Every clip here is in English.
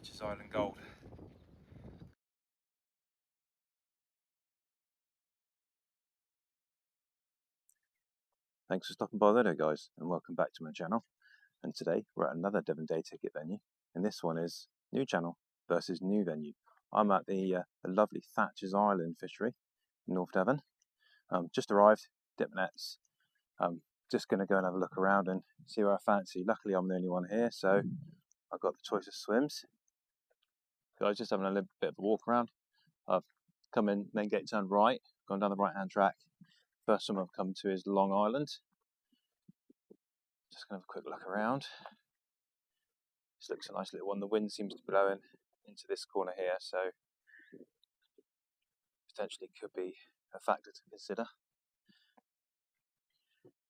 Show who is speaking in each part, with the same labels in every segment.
Speaker 1: Thatchers Island Gold. Thanks for stopping by there guys, and welcome back to my channel. And today we're at another Devon Day Ticket venue, and this one is new channel versus new venue. I'm at the lovely Thatchers Island Fishery in North Devon. Just arrived, dipped my nets. Just going to go and have a look around and see what I fancy. Luckily I'm the only one here, so I've got the choice of swims. Guys, just having a little bit of a walk around. I've come in, main gate turned right, gone down the right hand track. First one I've come to is Long Island. Just going to have a quick look around. This looks a nice little one. The wind seems to be blowing into this corner here, so potentially could be a factor to consider.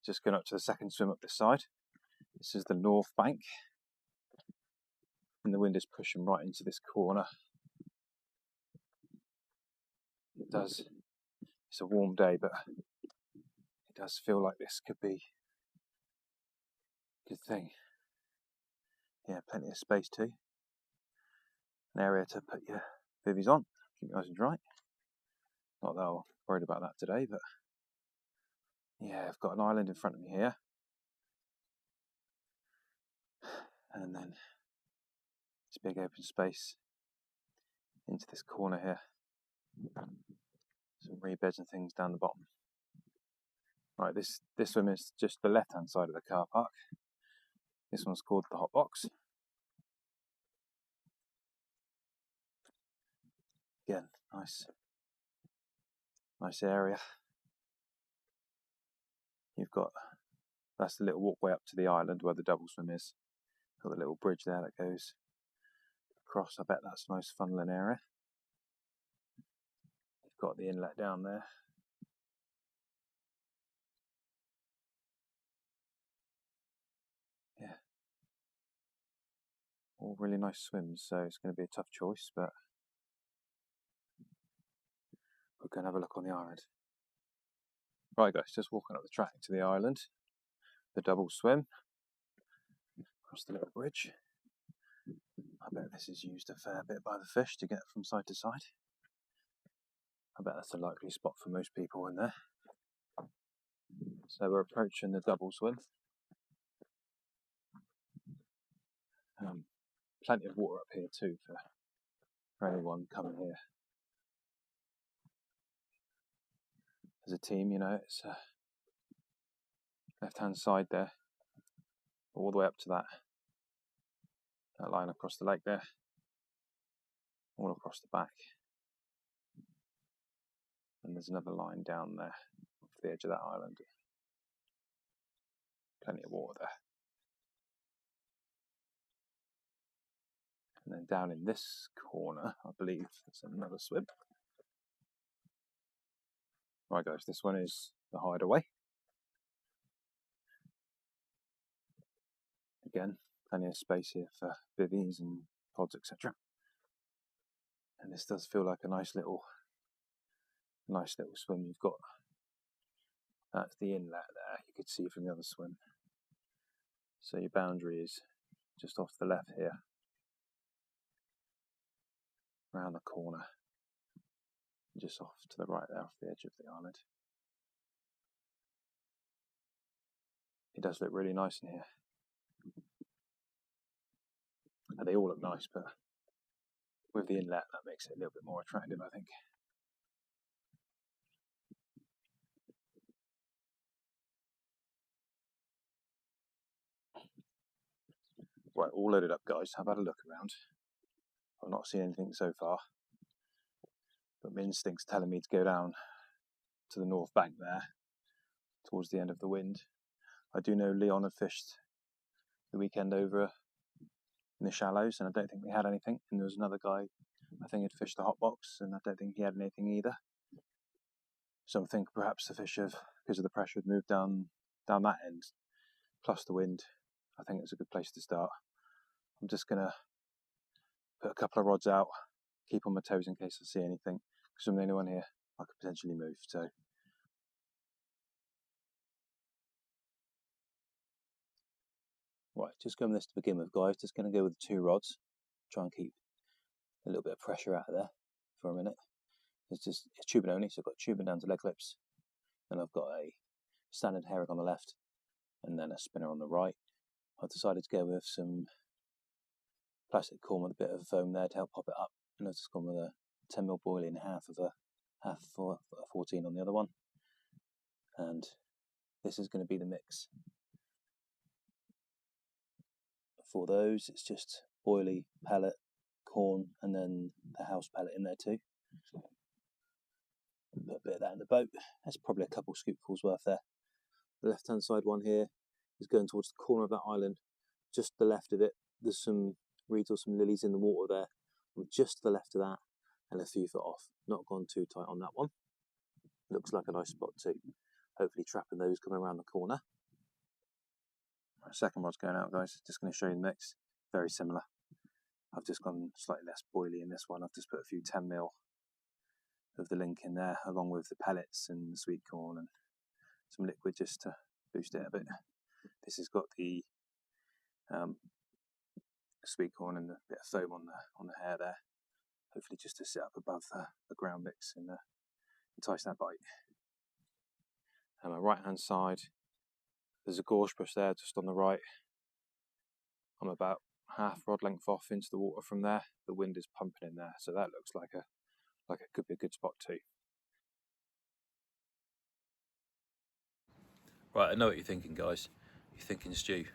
Speaker 1: Just going up to the second swim up this side. This is the north bank, and the wind is pushing right into this corner. It does. It's a warm day, but it does feel like this could be a good thing. Yeah, plenty of space too. An area to put your bivvies on, keep it nice and dry. Not that I'm worried about that today, but yeah, I've got an island in front of me here. And then this big open space into this corner here. Some rebeds and things down the bottom. Right, this swim is just the left hand side of the car park. This one's called the hot box. Again, nice area. You've got, that's the little walkway up to the island where the double swim is. Got the little bridge there that goes across. I bet that's a nice funneling area. You've got the inlet down there. Yeah, all really nice swims, so it's going to be a tough choice, but we're going to have a look on the island. Right guys, just walking up the track to the island, the double swim, across the little bridge. I bet this is used a fair bit by the fish to get from side to side. I bet that's a likely spot for most people in there. So we're approaching the double swim. Plenty of water up here too for anyone coming here as a team. You know, it's left hand side there, all the way up to that line across the lake there, all across the back, and there's another line down there off the edge of that island. Plenty of water there. And then down in this corner, I believe there's another swim. Right guys, this one is the hideaway. Again, plenty of space here for bivvies and pods, etc. And this does feel like a nice little swim. You've got, that's the inlet there, you could see from the other swim. So your boundary is just off to the left here, around the corner, just off to the right there, off the edge of the island. It does look really nice in here. And they all look nice, but with the inlet, that makes it a little bit more attractive, I think. Right, all loaded up guys, I've had a look around. I've not seen anything so far, but my instinct's telling me to go down to the north bank there, towards the end of the wind. I do know Leon had fished the weekend over in the shallows, and I don't think we had anything. And there was another guy, I think, had fished the hot box, and I don't think he had anything either. So I think perhaps the fish have, because of the pressure, had moved down that end, plus the wind. I think it's a good place to start. I'm just going to put a couple of rods out, keep on my toes in case I see anything, because I'm the only one here. I could potentially move, so. Right, just going with this to begin with guys, just going to go with 2 rods, try and keep a little bit of pressure out of there for a minute. It's tubing only, so I've got tubing down to leg clips, and I've got a standard herring on the left, and then a spinner on the right. I've decided to go with some plastic corn with a bit of foam there to help pop it up, and I've just gone with a 10mm boilie and half for a 14 on the other one. And this is going to be the mix for those. It's just boilie, pellet, corn, and then the house pellet in there too. Put a bit of that in the boat. That's probably a couple scoopfuls worth there. The left hand side one here is going towards the corner of that island. Just to the left of it, there's some reeds or some lilies in the water there. And just to the left of that, and a few foot off. Not gone too tight on that one. Looks like a nice spot too. Hopefully trapping those coming around the corner. Second rod's going out, guys. Just going to show you the mix. Very similar. I've just gone slightly less boilie in this one. I've just put a few 10mm of the link in there, along with the pellets and the sweet corn and some liquid just to boost it a bit. This has got the sweet corn and a bit of foam on the hair there. Hopefully just to sit up above the ground mix and entice that bite. And my right hand side, there's a gorse brush there just on the right. I'm about half rod length off into the water from there. The wind is pumping in there, so that looks like it could be a good spot too. Right, I know what you're thinking, guys. You're thinking, Stu,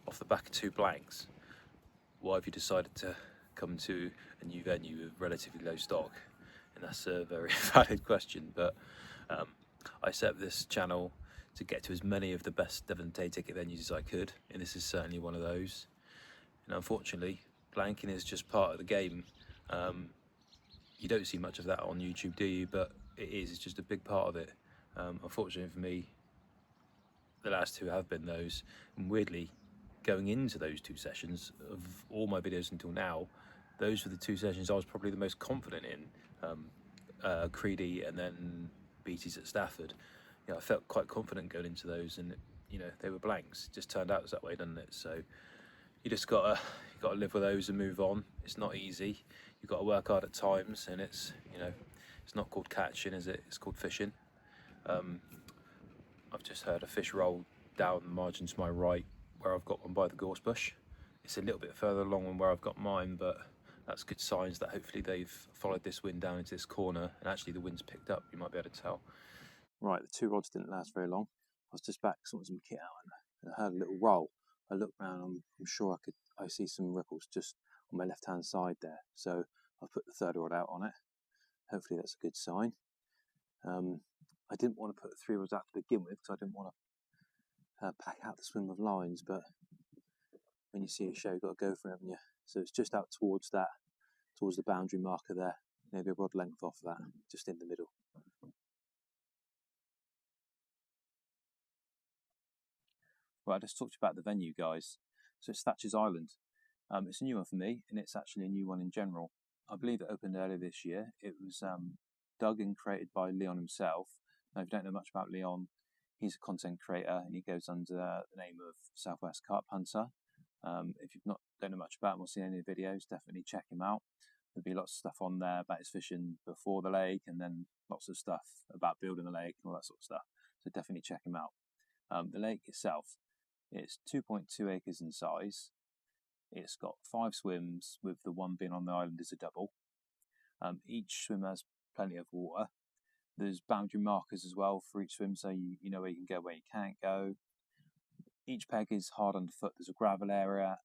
Speaker 1: off the back of 2 blanks, why have you decided to come to a new venue with relatively low stock? And that's a very valid question, but I set up this channel to get to as many of the best Devon Day Ticket venues as I could, and this is certainly one of those. And unfortunately, blanking is just part of the game. You don't see much of that on YouTube, do you? But it's just a big part of it. Unfortunately for me, the last 2 have been those, and weirdly, going into those 2 sessions, of all my videos until now, those were the 2 sessions I was probably the most confident in. Creedy and then BT's at Stafford. You know, I felt quite confident going into those, and they were blanks. It just turned out that way, doesn't it? So you just gotta live with those and move on. It's not easy. You've got to work hard at times, and it's not called catching, is it? It's called fishing. I've just heard a fish roll down the margin to my right, where I've got one by the gorse bush. It's a little bit further along than where I've got mine, but that's good signs that hopefully they've followed this wind down into this corner, and actually the wind's picked up. You might be able to tell. Right, the 2 rods didn't last very long. I was just back sorting some kit out, and I heard a little roll. I looked round. I'm sure I see some ripples just on my left hand side there. So I've put the 3rd rod out on it. Hopefully that's a good sign. I didn't want to put 3 rods out to begin with because I didn't want to pack out the swim of lines, but when you see a show, you've got to go for it, haven't you? So it's just out towards the boundary marker there, maybe a rod length off that, just in the middle. Right, I just talked about the venue, guys. So it's Thatchers Island. It's a new one for me, and it's actually a new one in general. I believe it opened earlier this year. It was dug and created by Leon himself. Now, if you don't know much about Leon, he's a content creator, and he goes under the name of Southwest Carp Hunter. If you've don't know much about him or seen any of the videos, definitely check him out. There'll be lots of stuff on there about his fishing before the lake, and then lots of stuff about building the lake and all that sort of stuff. So definitely check him out. The lake itself, it's 2.2 acres in size. It's got 5 swims, with the one being on the island as a double. Each swim has plenty of water. There's boundary markers as well for each swim, so you know where you can go, where you can't go. Each peg is hard underfoot. There's a gravel area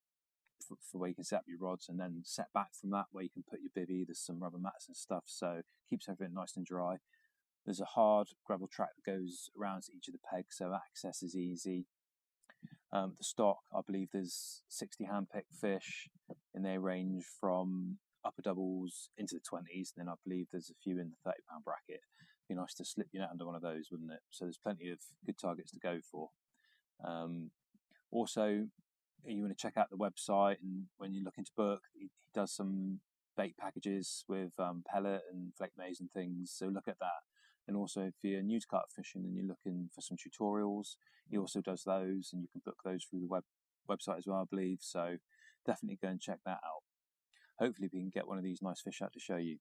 Speaker 1: for where you can set up your rods, and then set back from that where you can put your bivvy. There's some rubber mats and stuff, so it keeps everything nice and dry. There's a hard gravel track that goes around each of the pegs, so access is easy. The stock, I believe there's 60 hand-picked fish, and they range from upper doubles into the 20s, and then I believe there's a few in the £30 bracket. Be nice to slip your net under one of those, wouldn't it? So there's plenty of good targets to go for. Also, you want to check out the website, and when you're looking to book, he does some bait packages with pellet and flake maize and things, so look at that. And also, if you're new to carp fishing and you're looking for some tutorials, he also does those, and you can book those through the website as well, I believe. So definitely go and check that out. hopefully we can get one of these nice fish out to show you.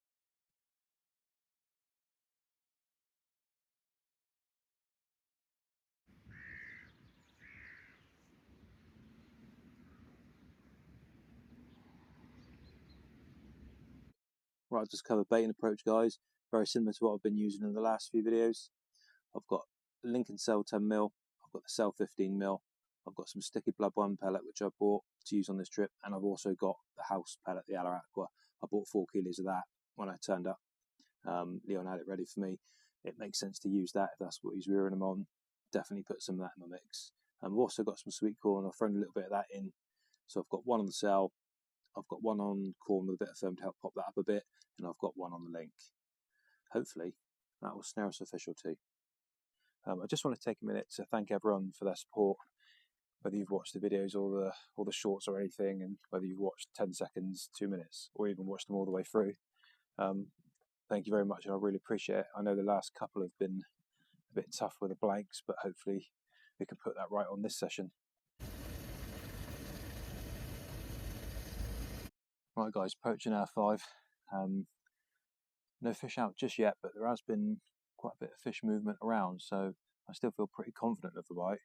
Speaker 1: Right, I've just covered baiting approach, guys. Very similar to what I've been using in the last few videos. I've got Lincoln Cell 10mm, I've got the Cell 15mm, I've got some Sticky Blood 1 pellet which I bought to use on this trip, and I've also got the house pellet, the Ala Aqua. I bought 4 kilos of that when I turned up. Leon had it ready for me. It makes sense to use that if that's what he's rearing them on. Definitely put some of that in my mix. I've also got some sweet corn. I've thrown a little bit of that in. So I've got one on the Cell, I've got one on corn with a bit of foam to help pop that up a bit, and I've got one on the Link. Hopefully that will snare us a fish or two. I just want to take a minute to thank everyone for their support, whether you've watched the videos or the shorts or anything, and whether you've watched 10 seconds, 2 minutes, or even watched them all the way through. Thank you very much, and I really appreciate it. I know the last couple have been a bit tough with the blanks, but hopefully we can put that right on this session. Right guys, approaching hour 5. No fish out just yet, but there has been quite a bit of fish movement around, so I still feel pretty confident of the bite.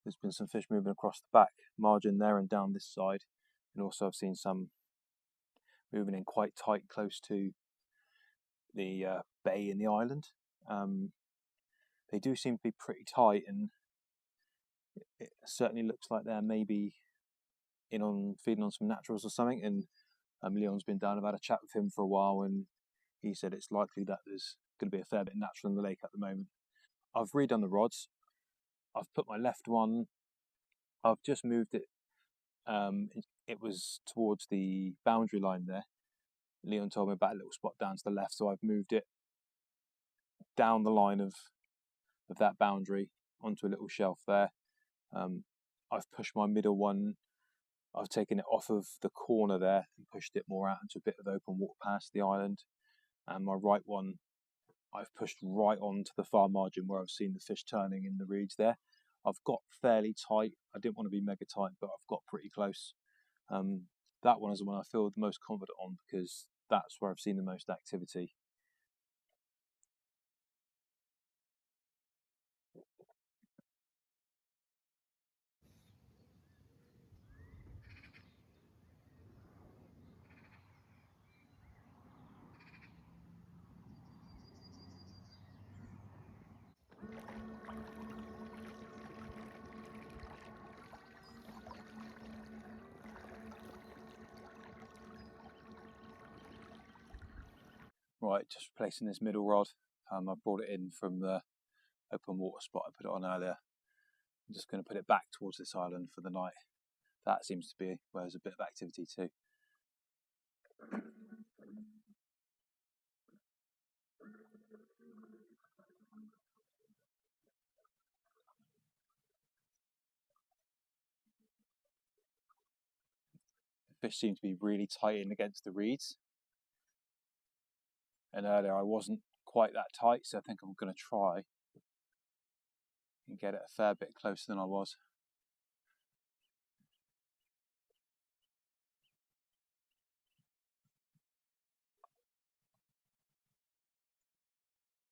Speaker 1: There's been some fish moving across the back margin there and down this side, and also I've seen some moving in quite tight close to the bay in the island. They do seem to be pretty tight, and it certainly looks like they're maybe feeding on some naturals or something. And Leon's been down. I've had a chat with him for a while, and he said it's likely that there's going to be a fair bit of natural in the lake at the moment. I've redone the rods. I've put my left one, I've just moved it. It was towards the boundary line there. Leon told me about a little spot down to the left, so I've moved it down the line of that boundary onto a little shelf there. I've pushed my middle one, I've taken it off of the corner there and pushed it more out into a bit of open water past the island. And my right one, I've pushed right on to the far margin where I've seen the fish turning in the reeds there. I've got fairly tight. I didn't want to be mega tight, but I've got pretty close. That one is the one I feel the most confident on because that's where I've seen the most activity. Right, just replacing this middle rod. I brought it in from the open water spot I put it on earlier. I'm just going to put it back towards this island for the night. That seems to be where there's a bit of activity too. The fish seem to be really tight in against the reeds. And earlier I wasn't quite that tight, so I think I'm going to try and get it a fair bit closer than I was.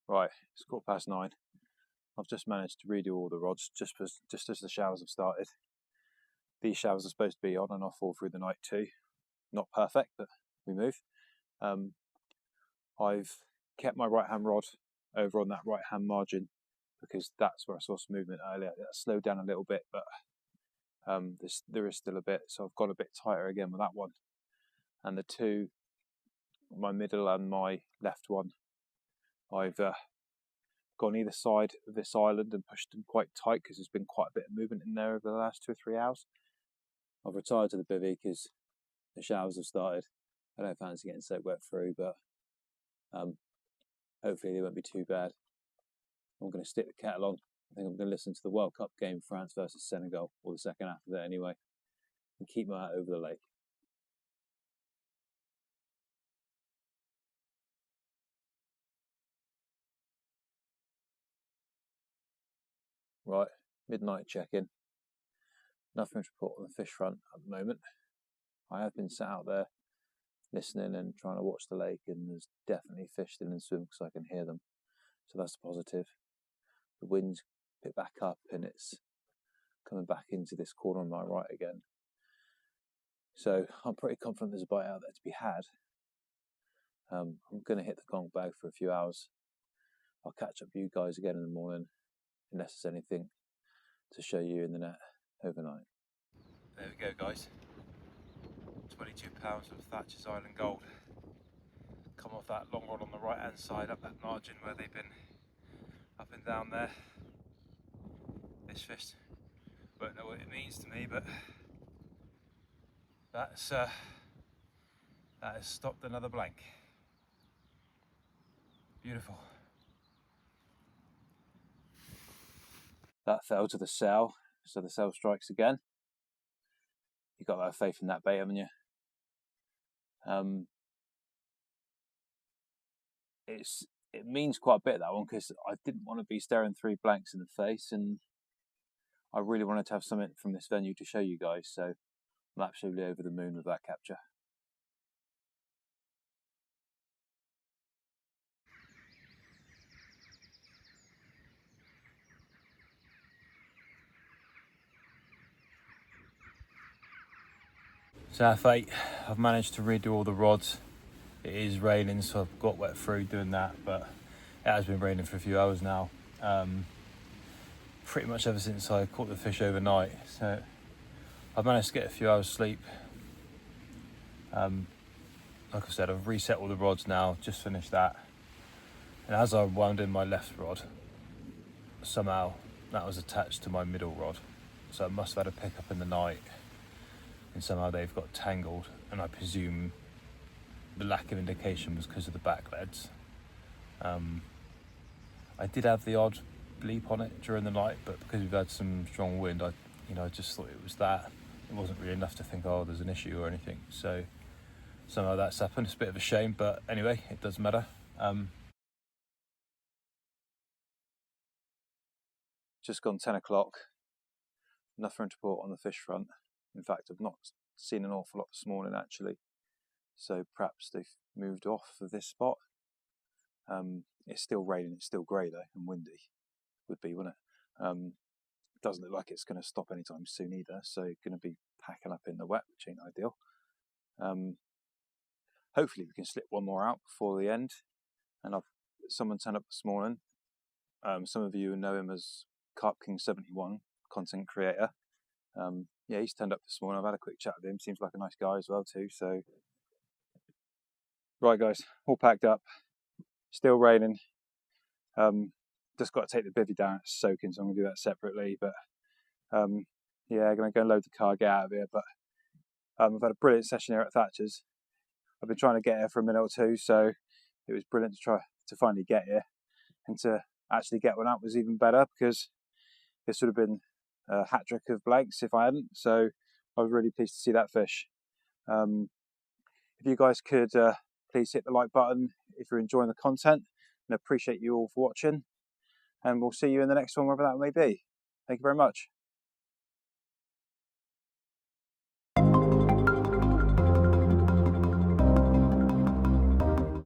Speaker 1: Right, it's 9:15. I've just managed to redo all the rods just as the showers have started. These showers are supposed to be on and off all through the night too. Not perfect, but we move. I've kept my right hand rod over on that right hand margin because that's where I saw some movement earlier. That slowed down a little bit, but there is still a bit, so I've got a bit tighter again with that one. And the two, my middle and my left one, I've gone either side of this island and pushed them quite tight because there's been quite a bit of movement in there over the last 2 or 3 hours. I've retired to the bivvy because the showers have started. I don't fancy getting so wet through, but hopefully they won't be too bad. I'm going to stick the kettle on. I think I'm going to listen to the World Cup game, France versus Senegal, or the second half of it anyway, and keep my eye over the lake. Right, midnight check-in. Nothing to report on the fish front at the moment. I have been sat out there listening and trying to watch the lake, and there's definitely fish still in swim because I can hear them. So that's positive. The wind's picked back up and it's coming back into this corner on my right again. So I'm pretty confident there's a bite out there to be had. I'm going to hit the gong bag for a few hours. I'll catch up with you guys again in the morning, unless there's anything to show you in the net overnight. There we go, guys. 22 pounds of Thatchers Island Gold. Come off that long rod on the right hand side, up that margin where they've been up and down there. This fish won't know what it means to me, but that has stopped another blank. Beautiful. That fell to the cell, so the cell strikes again. You've got to have faith in that bait, haven't you? It means quite a bit, that one, because I didn't want to be staring 3 blanks in the face, and I really wanted to have something from this venue to show you guys, so I'm absolutely over the moon with that capture. So F8, I've managed to redo all the rods. It is raining, so I've got wet through doing that, but it has been raining for a few hours now. Pretty much ever since I caught the fish overnight, so I've managed to get a few hours sleep. Like I said, I've reset all the rods now, just finished that. And as I wound in my left rod, somehow that was attached to my middle rod. So I must have had a pickup in the night, and somehow they've got tangled, and I presume the lack of indication was because of the back leads. I did have the odd bleep on it during the night, but because we've had some strong wind, I just thought it was that. It wasn't really enough to think, oh, there's an issue or anything. So somehow that's happened. It's a bit of a shame, but anyway, it doesn't matter. Just gone 10 o'clock. Nothing to report on the fish front. In fact, I've not seen an awful lot this morning, actually. So perhaps they've moved off of this spot. It's still raining, it's still grey though, and windy. Would be, wouldn't it? Doesn't look like it's going to stop anytime soon either, so going to be packing up in the wet, which ain't ideal. Hopefully we can slip one more out before the end. And someone turned up this morning. Some of you know him as Carp King 71, content creator. Yeah, he's turned up this morning. I've had a quick chat with him. Seems like a nice guy as well too. So, right guys, all packed up. Still raining. Just got to take the bivvy down. It's soaking, so I'm going to do that separately. But yeah, I'm going to go and load the car, get out of here. But I've had a brilliant session here at Thatchers. I've been trying to get here for a minute or two, so it was brilliant to try to finally get here. And to actually get one out was even better, because this would have been a hat trick of blanks if I hadn't. So I was really pleased to see that fish. If you guys could please hit the like button if you're enjoying the content, and I appreciate you all for watching. And we'll see you in the next one, wherever that may be. Thank you very much.